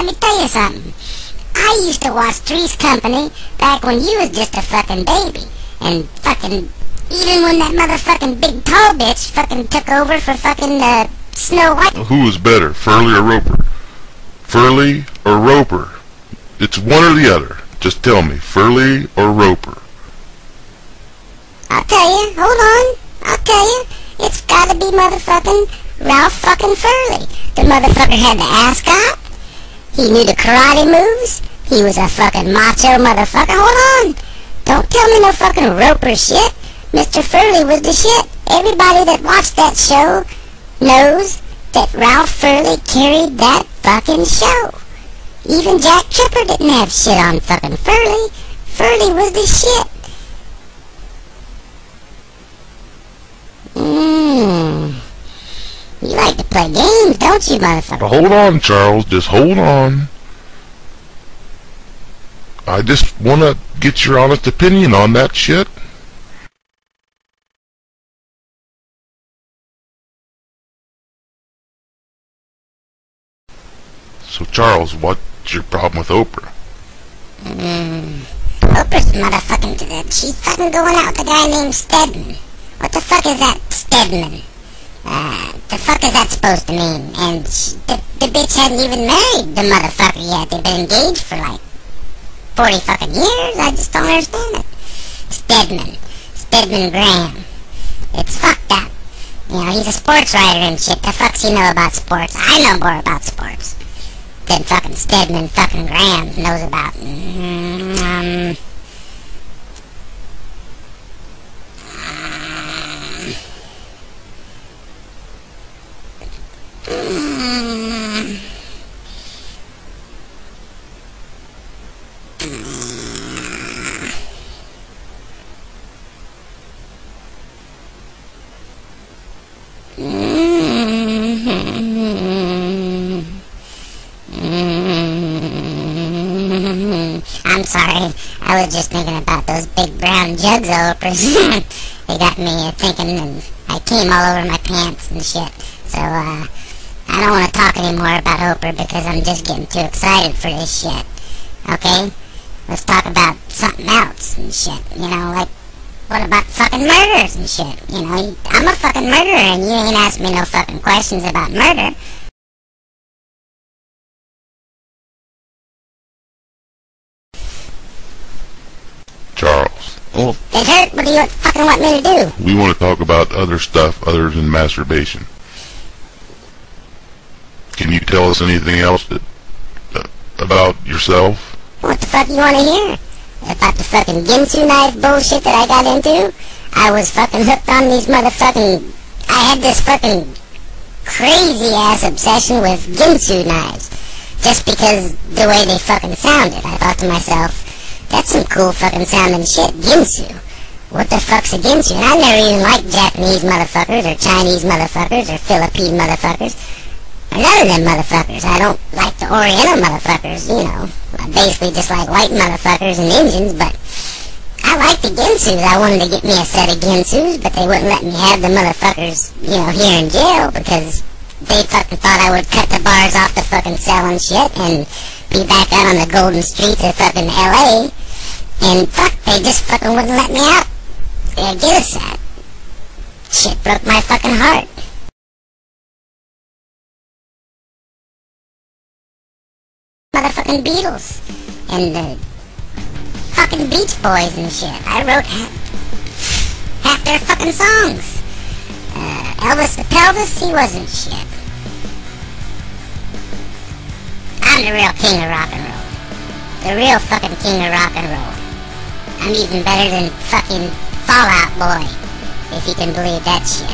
let me tell you something. I used to watch Three's Company back when you was just a fucking baby. And fucking, even when that motherfucking big tall bitch fucking took over for fucking, Snow White. Who was better, Furley or Roper? Furley or Roper? It's one or the other. Just tell me, Furley or Roper? I'll tell you, hold on. I'll tell you. It's gotta be motherfucking Ralph fucking Furley. The motherfucker had the ascot. He knew the karate moves. He was a fucking macho motherfucker. Hold on. Don't tell me no fucking Roper shit. Mr. Furley was the shit. Everybody that watched that show knows that Ralph Furley carried that fucking show. Even Jack Tripper didn't have shit on fucking Furley. Furley was the shit. You like to play games, don't you, motherfucker? Hold on, Charles. Just hold on. I just want to get your honest opinion on that shit. So, Charles, what's your problem with Oprah? Oprah's motherfucking... She's fucking going out with a guy named Stedman. What the fuck is that, Stedman? The fuck is that supposed to mean? And the bitch hadn't even married the motherfucker yet. They've been engaged for like 40 fucking years. I just don't understand it. Stedman Graham. It's fucked up. You know, he's a sports writer and shit. The fuck's he know about sports? I know more about sports than fucking Stedman fucking Graham knows about. I'm sorry, I was just thinking about those big brown jugs of Oprah's. They got me thinking, and I came all over my pants and shit. So, I don't want to talk anymore about Oprah because I'm just getting too excited for this shit. Okay? Let's talk about something else and shit. You know, like, what about fucking murders and shit? You know, I'm a fucking murderer and you ain't asked me no fucking questions about murder. Charles. It hurt? What do you fucking want me to do? We want to talk about other stuff other than masturbation. Can you tell us anything else about yourself? What the fuck you want to hear? About the fucking Ginsu knife bullshit that I got into? I was fucking hooked on these motherfucking... I had this fucking crazy-ass obsession with Ginsu knives. Just because the way they fucking sounded. I thought to myself, that's some cool fucking sounding shit. Ginsu. What the fuck's a Ginsu? And I never even liked Japanese motherfuckers, or Chinese motherfuckers, or Philippine motherfuckers. None of them motherfuckers. I don't like the Oriental motherfuckers, you know. I basically just like white motherfuckers and Indians, but I like the Ginsus. I wanted to get me a set of Ginsus, but they wouldn't let me have the motherfuckers, you know, here in jail because they fucking thought I would cut the bars off the fucking cell and shit and be back out on the golden streets of fucking LA. And fuck, they just fucking wouldn't let me out. Yeah, get a set. Shit broke my fucking heart. Motherfucking Beatles and the fucking Beach Boys and shit. I wrote half their fucking songs. Elvis the Pelvis, he wasn't shit. I'm the real king of rock and roll. The real fucking king of rock and roll. I'm even better than fucking Fall Out Boy, if you can believe that shit.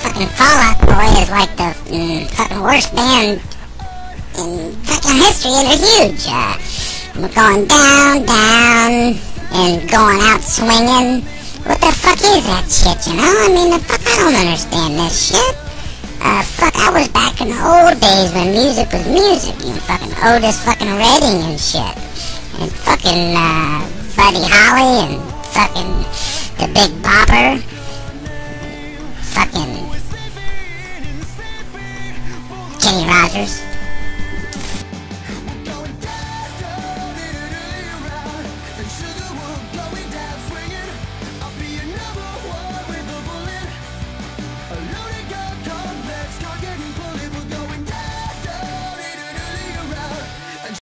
Fucking Fall Out Boy is like the fucking worst band in fucking history, and they're huge. We're going down, down, and going out swinging. What the fuck is that shit, you know? I mean, fuck, I don't understand this shit. Fuck, I was back in the old days when music was music, you know, fucking Otis fucking Redding and shit. And fucking, Buddy Holly and fucking the Big Bopper. Fucking Kenny Rogers. Rogers.